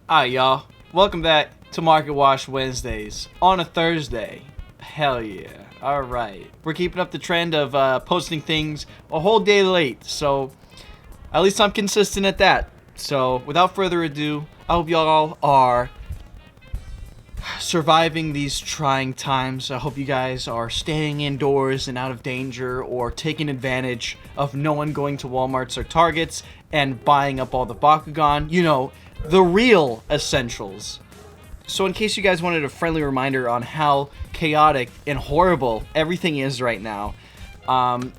Alright, y'all. Welcome back to Market Wash Wednesdays on a Thursday. Hell yeah. Alright. We're keeping up the trend of posting things a whole day late, so at least I'm consistent at that. So, without further ado, I hope y'all are surviving these trying times. I hope you guys are staying indoors and out of danger, or taking advantage of no one going to Walmarts or Targets and buying up all the Bakugan. You know, the real essentials. So in case you guys wanted a friendly reminder on how chaotic and horrible everything is right now,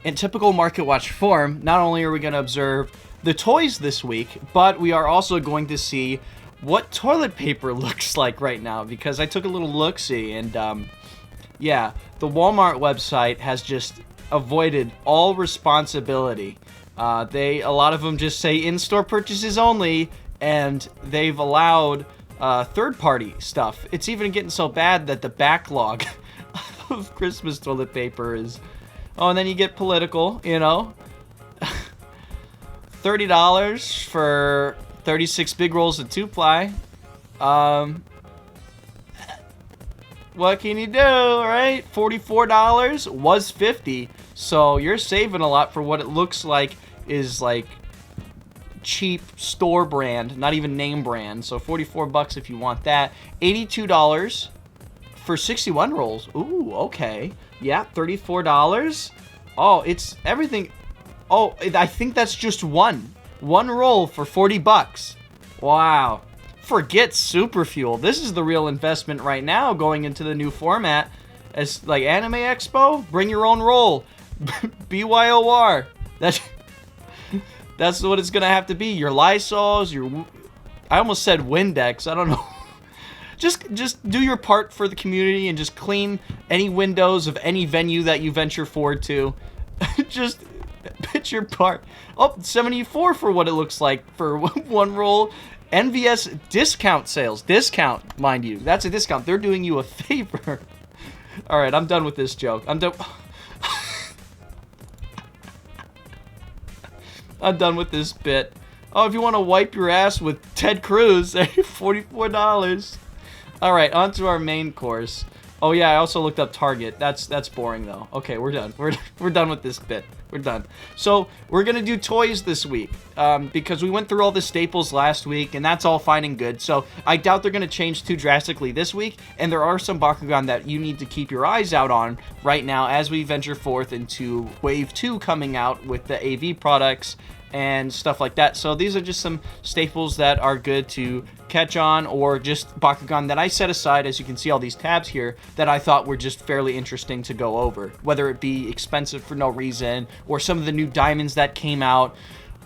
in typical Market Watch form, not only are we going to observe the toys this week, but we are also going to see what toilet paper looks like right now, because I took a little look-see, and yeah, the Walmart website has just avoided all responsibility. A lot of them just say in-store purchases only, and they've allowed third-party stuff. It's even getting so bad that the backlog of Christmas toilet paper is... Oh, and then you get political, you know? $30 for 36 big rolls of 2-ply. What can you do, right? $44 was $50, so you're saving a lot for what it looks like is like cheap store brand, not even name brand. So 44 bucks if you want that. $82 for 61 rolls. Ooh, okay. Yeah, $34. Oh, it's everything. Oh, I think that's just one roll for 40 bucks. Wow. Forget Super Fuel. This is the real investment right now going into the new format. As like Anime Expo, bring your own roll. BYOR. That's what it's gonna have to be. Your Lysols, I almost said Windex. I don't know. Just do your part for the community and just clean any windows of any venue that you venture forward to. Just pitch your part. Oh, 74 for what it looks like for one roll. NVS discount sales. Discount, mind you. That's a discount. They're doing you a favor. All right, I'm done with this joke. I'm done with this bit. Oh, if you want to wipe your ass with Ted Cruz, $44. All right, on to our main course. Oh yeah, I also looked up Target. That's boring though. Okay, we're done. We're done with this bit. We're done. So we're gonna do toys this week because we went through all the staples last week, and that's all fine and good. So I doubt they're gonna change too drastically this week, and there are some Bakugan that you need to keep your eyes out on right now as we venture forth into Wave 2 coming out with the AV products and stuff like that. So these are just some staples that are good to catch on, or just Bakugan that I set aside, as you can see all these tabs here, that I thought were just fairly interesting to go over, whether it be expensive for no reason, or some of the new diamonds that came out,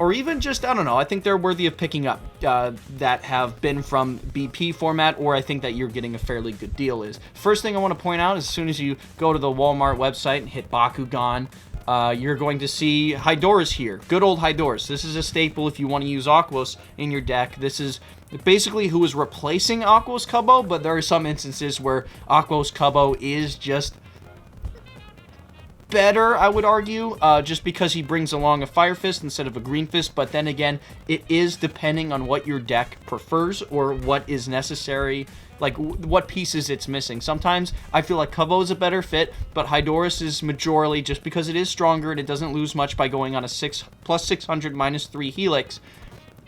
or even just, I don't know, I think they're worthy of picking up that have been from BP format, or I think that you're getting a fairly good deal is. First thing I want to point out is, as soon as you go to the Walmart website and hit Bakugan, you're going to see Hydorous here. Good old Hydorous. This is a staple if you want to use Aquos in your deck. This is basically who is replacing Aquos Cubbo, but there are some instances where Aquos Cubbo is just better, I would argue, just because he brings along a Fire Fist instead of a Green Fist. But then again, it is depending on what your deck prefers or what is necessary, like what pieces it's missing. Sometimes I feel like Cubbo is a better fit, but Hydorous is majorly, just because it is stronger and it doesn't lose much by going on a plus 600 -3 Helix.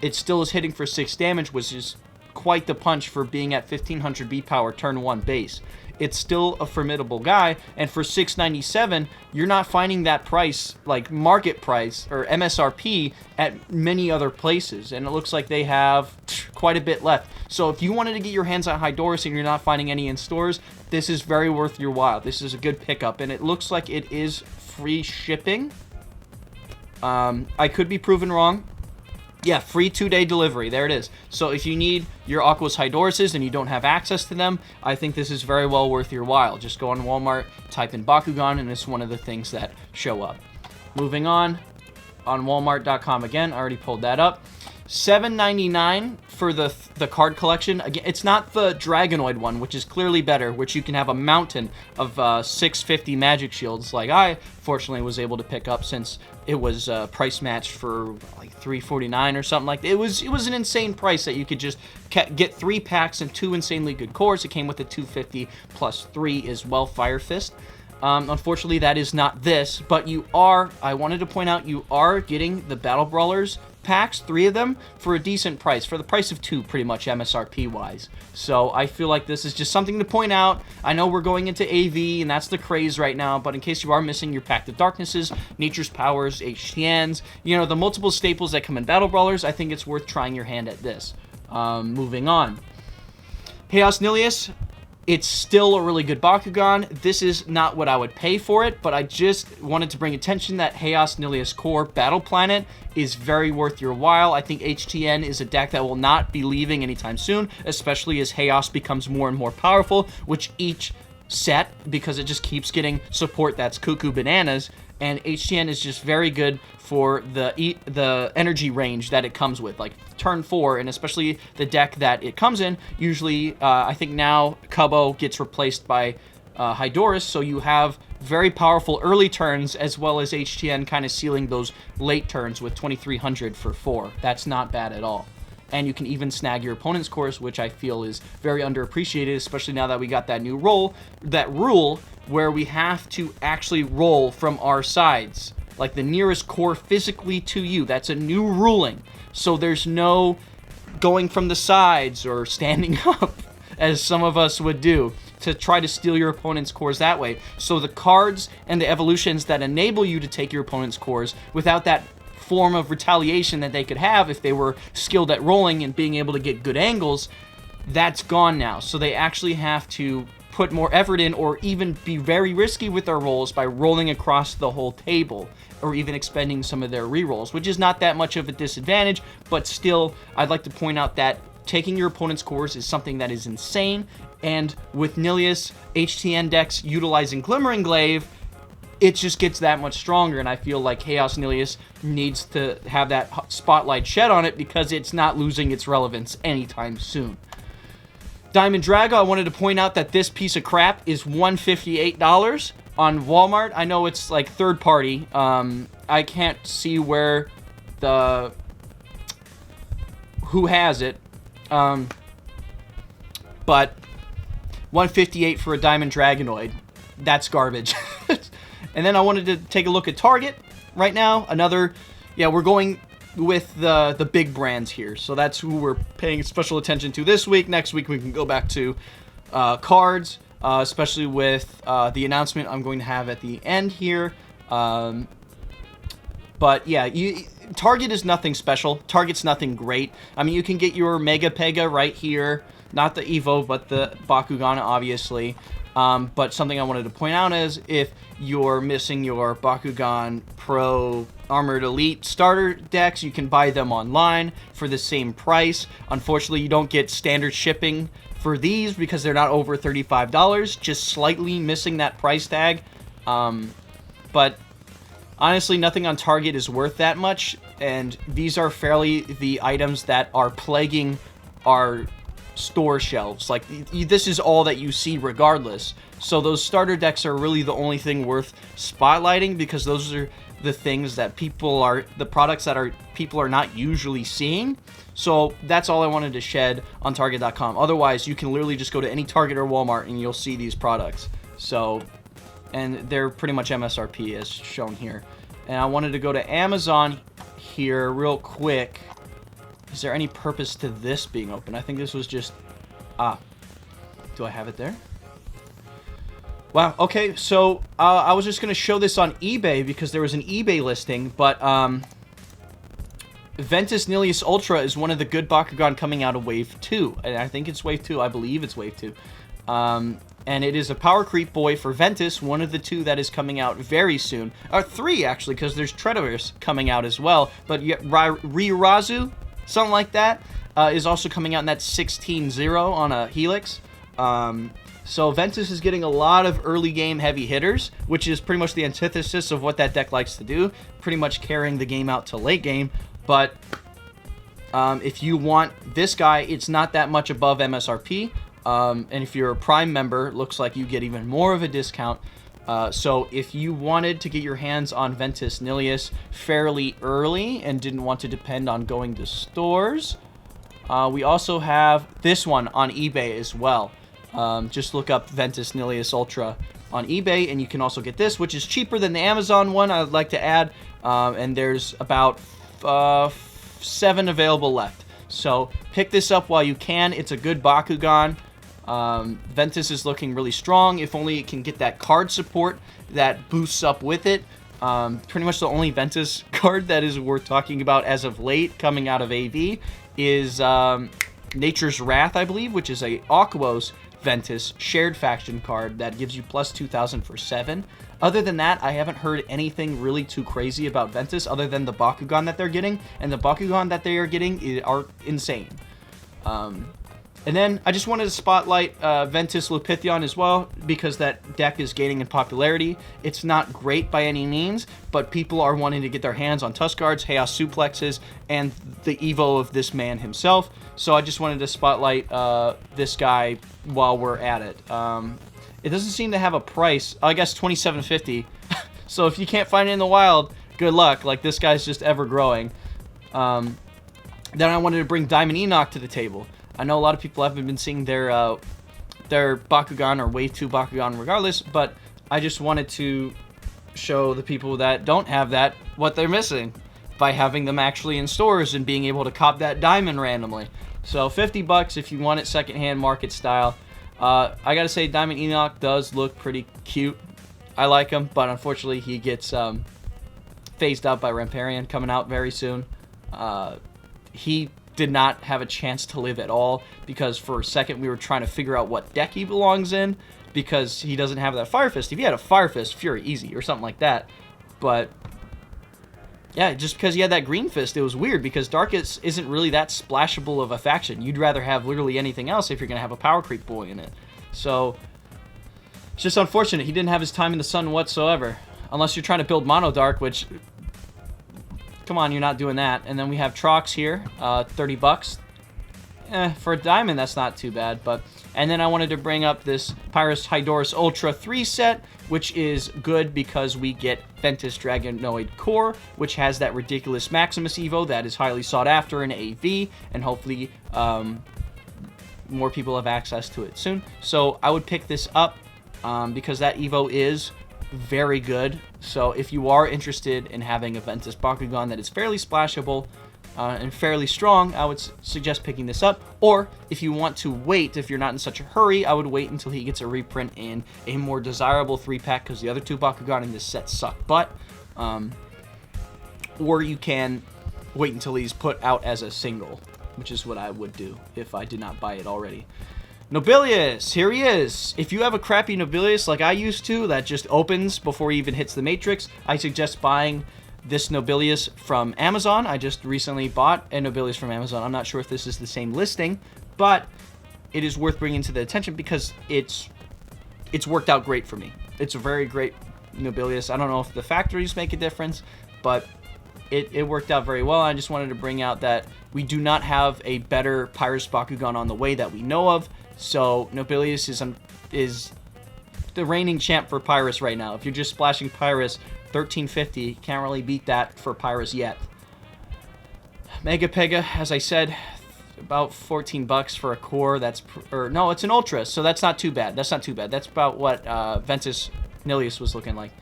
It still is hitting for 6 damage, which is quite the punch for being at 1500 B power turn 1 base. It's still a formidable guy, and for $697, you're not finding that price, like market price or MSRP, at many other places, and it looks like they have quite a bit left. So if you wanted to get your hands on Hydorous and you're not finding any in stores, this is very worth your while. This is a good pickup, and it looks like it is free shipping. I could be proven wrong. Yeah, free 2-day delivery. There it is. So if you need your Aquos Hydoruses and you don't have access to them, I think this is very well worth your while. Just go on Walmart, type in Bakugan, and it's one of the things that show up. Moving on Walmart.com again. I already pulled that up. $7.99 for the card collection. Again, it's not the Dragonoid one, which is clearly better, which you can have a mountain of 650 magic shields, like I fortunately was able to pick up since it was price matched for like $349 or something like that. It was an insane price that you could just get 3 packs and 2 insanely good cores. It came with a 250 plus 3 as well, Fire Fist. Unfortunately, that is not this, but I wanted to point out, you are getting the Battle Brawlers packs, 3 of them, for a decent price, for the price of 2, pretty much MSRP-wise. So I feel like this is just something to point out. I know we're going into AV, and that's the craze right now, but in case you are missing your Pact of Darknesses, Nature's Powers, HTNs, you know, the multiple staples that come in Battle Brawlers, I think it's worth trying your hand at this. Moving on. Haos Nilius. It's still a really good Bakugan. This is not what I would pay for it, but I just wanted to bring attention that Haos Nilius Core Battle Planet is very worth your while. I think HTN is a deck that will not be leaving anytime soon, especially as Haos becomes more and more powerful, which each set, because it just keeps getting support that's cuckoo bananas, and HTN is just very good for the energy range that it comes with, like turn 4, and especially the deck that it comes in. Usually, I think now Cubbo gets replaced by Hydorous, so you have very powerful early turns, as well as HTN kind of sealing those late turns with 2300 for 4. That's not bad at all. And you can even snag your opponent's cores, which I feel is very underappreciated, especially now that we got that new rule where we have to actually roll from our sides, like the nearest core physically to you. That's a new ruling. So there's no going from the sides or standing up, as some of us would do, to try to steal your opponent's cores that way. So the cards and the evolutions that enable you to take your opponent's cores without that form of retaliation that they could have if they were skilled at rolling and being able to get good angles, that's gone now. So they actually have to put more effort in, or even be very risky with their rolls by rolling across the whole table, or even expending some of their rerolls, which is not that much of a disadvantage, but still, I'd like to point out that taking your opponent's cores is something that is insane, and with Nilius HTN decks utilizing Glimmering Glaive, it just gets that much stronger, and I feel like Haos Nilius needs to have that spotlight shed on it because it's not losing its relevance anytime soon. Diamond Drago, I wanted to point out that this piece of crap is $158 on Walmart. I know it's like third party. I can't see who has it. But $158 for a Diamond Dragonoid. That's garbage. And then I wanted to take a look at Target right now. We're going with the big brands here. So that's who we're paying special attention to this week. Next week we can go back to cards, especially with the announcement I'm going to have at the end here. But yeah, Target is nothing special. Target's nothing great. I mean, you can get your Mega Pega right here. Not the Evo, but the Bakugan, obviously. But something I wanted to point out is if you're missing your Bakugan Pro Armored Elite starter decks, you can buy them online for the same price. Unfortunately, you don't get standard shipping for these because they're not over $35, just slightly missing that price tag. But honestly, nothing on Target is worth that much, and these are fairly the items that are plaguing our store shelves. Like, this is all that you see regardless. So those starter decks are really the only thing worth spotlighting, because those are the things that people are not usually seeing. So that's all I wanted to shed on Target.com. Otherwise, you can literally just go to any Target or Walmart and you'll see these products. So, and they're pretty much MSRP as shown here. And I wanted to go to Amazon here real quick. Is there any purpose to this being open? I think this was just... do I have it there? Wow, okay, so I was just going to show this on eBay because there was an eBay listing, but Ventus Nilius Ultra is one of the good Bakugan coming out of Wave 2. And I think it's Wave 2. I believe it's Wave 2. And it is a power creep boy for Ventus, one of the 2 that is coming out very soon. Or 3, actually, because there's Treacherous coming out as well. But Rirazu, something like that, is also coming out, and that's 16-0 on a Helix. So Ventus is getting a lot of early game heavy hitters, which is pretty much the antithesis of what that deck likes to do, pretty much carrying the game out to late game. But If you want this guy, it's not that much above MSRP. And if you're a Prime member, looks like you get even more of a discount. So if you wanted to get your hands on Ventus Nilius fairly early and didn't want to depend on going to stores, we also have this one on eBay as well. Just look up Ventus Nilius Ultra on eBay, and you can also get this, which is cheaper than the Amazon one, I'd like to add. And there's about 7 available left. So pick this up while you can. It's a good Bakugan. Ventus is looking really strong. If only it can get that card support that boosts up with it. Pretty much the only Ventus card that is worth talking about as of late coming out of AV is Nature's Wrath, I believe, which is a Aquos Ventus shared faction card that gives you plus 2,000 for 7. Other than that, I haven't heard anything really too crazy about Ventus other than the Bakugan that they're getting, and the Bakugan that they are getting are insane. And then I just wanted to spotlight Ventus Lupithion as well, because that deck is gaining in popularity. It's not great by any means, but people are wanting to get their hands on Tusk Guards, Haos Suplexes, and the Evo of this man himself. So I just wanted to spotlight this guy while we're at it. It doesn't seem to have a price. I guess $27.50. So if you can't find it in the wild, good luck. Like, this guy's just ever growing. Then I wanted to bring Diamond Enoch to the table. I know a lot of people haven't been seeing their Bakugan or Wave 2 Bakugan regardless, but I just wanted to show the people that don't have that what they're missing by having them actually in stores and being able to cop that diamond randomly. So $50 if you want it secondhand market style. I gotta say, Diamond Enoch does look pretty cute. I like him, but unfortunately he gets phased out by Ramparian coming out very soon. He did not have a chance to live at all, because for a second we were trying to figure out what deck he belongs in, because he doesn't have that Fire Fist. If he had a Fire Fist, Fury easy or something like that. But yeah, just because he had that Green Fist, it was weird, because Darkus isn't really that splashable of a faction. You'd rather have literally anything else if you're going to have a Power Creep boy in it. So it's just unfortunate he didn't have his time in the sun whatsoever. Unless you're trying to build Mono Dark, which, come on, you're not doing that. And then we have Trox here, $30. For a diamond, that's not too bad. And then I wanted to bring up this Pyrus Hydorous Ultra 3 set, which is good because we get Ventus Dragonoid Core, which has that ridiculous Maximus Evo that is highly sought after in AV, and hopefully more people have access to it soon. So I would pick this up because that Evo is very good. So if you are interested in having a Ventus Bakugan that is fairly splashable and fairly strong, I would suggest picking this up. Or if you want to wait, if you're not in such a hurry, I would wait until he gets a reprint in a more desirable 3-pack, because the other 2 Bakugan in this set suck butt. Or you can wait until he's put out as a single, which is what I would do if I did not buy it already. Nobilius, here he is. If you have a crappy Nobilius like I used to, that just opens before he even hits the Matrix, I suggest buying this Nobilius from Amazon. I just recently bought a Nobilius from Amazon. I'm not sure if this is the same listing, but it is worth bringing to the attention because it's worked out great for me. It's a very great Nobilius. I don't know if the factories make a difference, but it worked out very well. I just wanted to bring out that we do not have a better Pyrus Bakugan on the way that we know of. So Nobilius is the reigning champ for Pyrus right now. If you're just splashing Pyrus, $13.50, can't really beat that for Pyrus yet. Mega Pega, as I said, about $14 for a core. No, it's an Ultra, so that's not too bad. That's about what Ventus Nilius was looking like.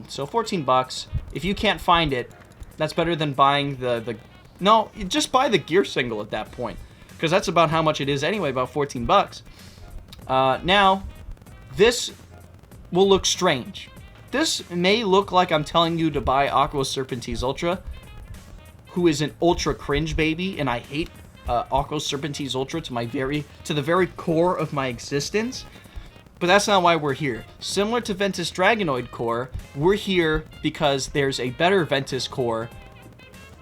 So $14. If you can't find it, that's better than buying no, just buy the gear single at that point, because that's about how much it is anyway, about $14. Now, this will look strange. This may look like I'm telling you to buy Ventus Ultra, who is an ultra cringe baby, and I hate Ventus Ultra to the very core of my existence. But that's not why we're here. Similar to Ventus Dragonoid Core, we're here because there's a better Ventus core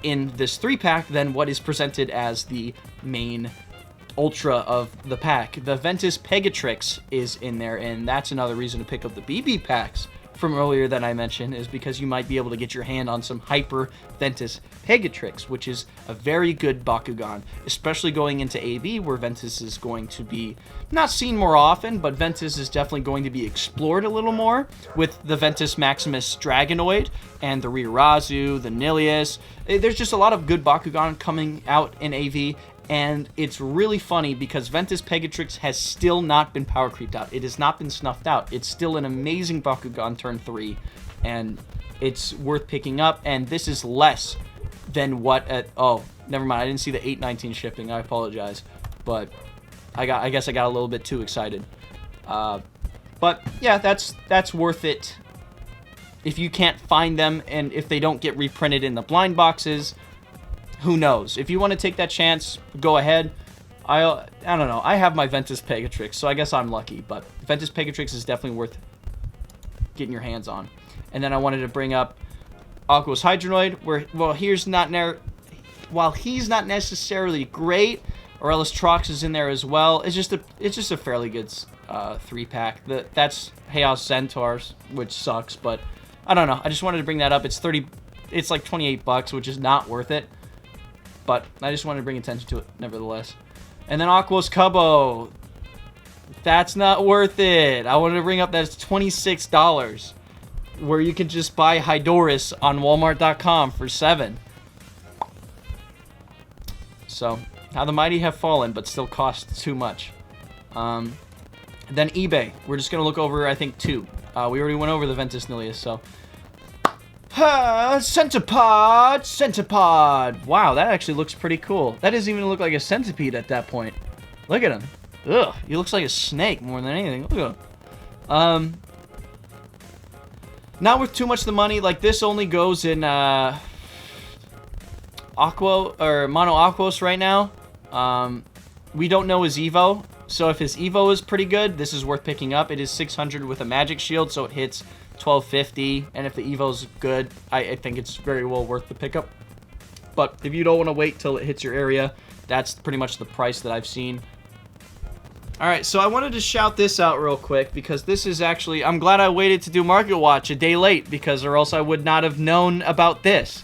in this 3-pack than what is presented as the main Ultra of the pack. The Ventus Pegatrix is in there, and that's another reason to pick up the BB packs from earlier that I mentioned is because you might be able to get your hand on some Hyper Ventus Pegatrix, which is a very good Bakugan, especially going into AB, where Ventus is going to be not seen more often, but Ventus is definitely going to be explored a little more with the Ventus Maximus Dragonoid and the Riurazu, the Nilius. There's just a lot of good Bakugan coming out in AV, and it's really funny because Ventus Pegatrix has still not been power creeped out. It has not been snuffed out. It's still an amazing Bakugan turn 3, and it's worth picking up, and this is less than what at... Oh, never mind. I didn't see the 819 shipping. I apologize. But I guess I got a little bit too excited. But yeah, that's worth it. If you can't find them, and if they don't get reprinted in the blind boxes, who knows? If you want to take that chance, go ahead. I don't know. I have my Ventus Pegatrix, so I guess I'm lucky. But Ventus Pegatrix is definitely worth getting your hands on. And then I wanted to bring up Aquos Hydronoid, where, well, while he's not necessarily great, Aurelus Trox is in there as well. It's just a fairly good 3-pack. That's Haos Centaurs, which sucks, but I don't know. I just wanted to bring that up. It's like $28, which is not worth it. But I just wanted to bring attention to it, nevertheless. And then Aquos Cubbo. That's not worth it. I wanted to bring up that it's $26, where you can just buy Hydorous on Walmart.com for $7. So, how the mighty have fallen, but still cost too much. Then eBay. We're just going to look over, I think, 2. We already went over the Ventus Nilius, so... Centipod! Wow, that actually looks pretty cool. That doesn't even look like a centipede at that point. Look at him. Ugh, he looks like a snake more than anything. Look at him. Not worth too much of the money. Like, this only goes in, Aquo, or Mono Aquos right now. We don't know his Evo. So if his Evo is pretty good, this is worth picking up. It is 600 with a magic shield, so it hits 1250, and if the Evo's good, I think it's very well worth the pickup. But if you don't want to wait till it hits your area, that's pretty much the price that I've seen. Alright, so I wanted to shout this out real quick, because this is actually... I'm glad I waited to do Market Watch a day late, because or else I would not have known about this.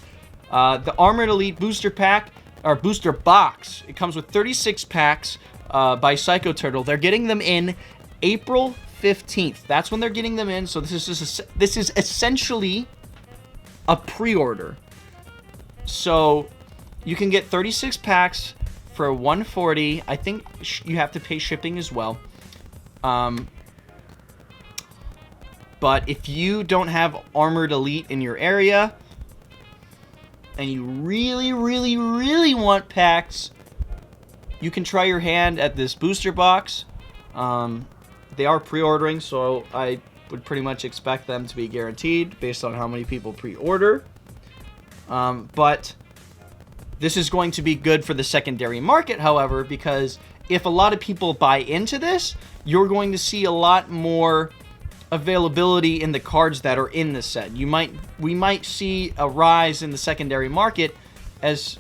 The Armored Elite Booster Pack, or Booster Box, it comes with 36 packs by Psycho Turtle. They're getting them in April 15th. That's when they're getting them in. So this is essentially a pre-order. So you can get 36 packs for $140. I think you have to pay shipping as well. But if you don't have Armored Elite in your area and you really, really, really want packs, you can try your hand at this booster box. They are pre-ordering, so I would pretty much expect them to be guaranteed based on how many people pre-order. But this is going to be good for the secondary market, however, because if a lot of people buy into this, you're going to see a lot more availability in the cards that are in the set. We might see a rise in the secondary market as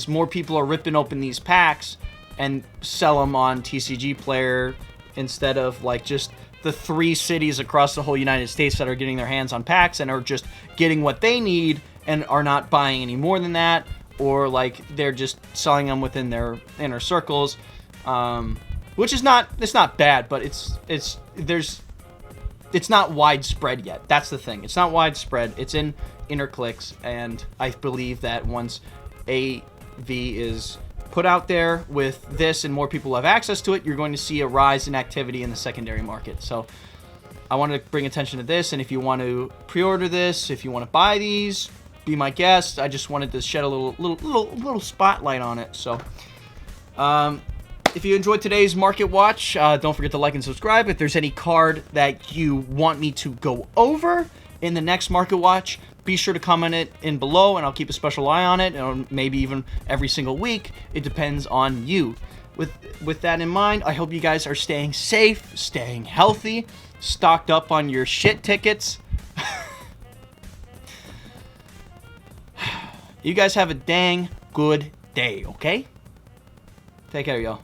more people are ripping open these packs and sell them on TCG Player, instead of like just the 3 cities across the whole United States that are getting their hands on packs and are just getting what they need and are not buying any more than that, or like they're just selling them within their inner circles, which is it's not bad, but it's not widespread yet. That's the thing. It's not widespread. It's in inner cliques, and I believe that once AV is put out there with this and more people have access to it, you're going to see a rise in activity in the secondary market. So I wanted to bring attention to this, and if you want to pre-order this, if you want to buy these, be my guest. I just wanted to shed a little spotlight on it. So if you enjoyed today's Market Watch, don't forget to like and subscribe. If there's any card that you want me to go over in the next Market Watch, be sure to comment it in below, and I'll keep a special eye on it, or maybe even every single week. It depends on you. With that in mind, I hope you guys are staying safe, staying healthy, stocked up on your shit tickets. You guys have a dang good day, okay? Take care, y'all.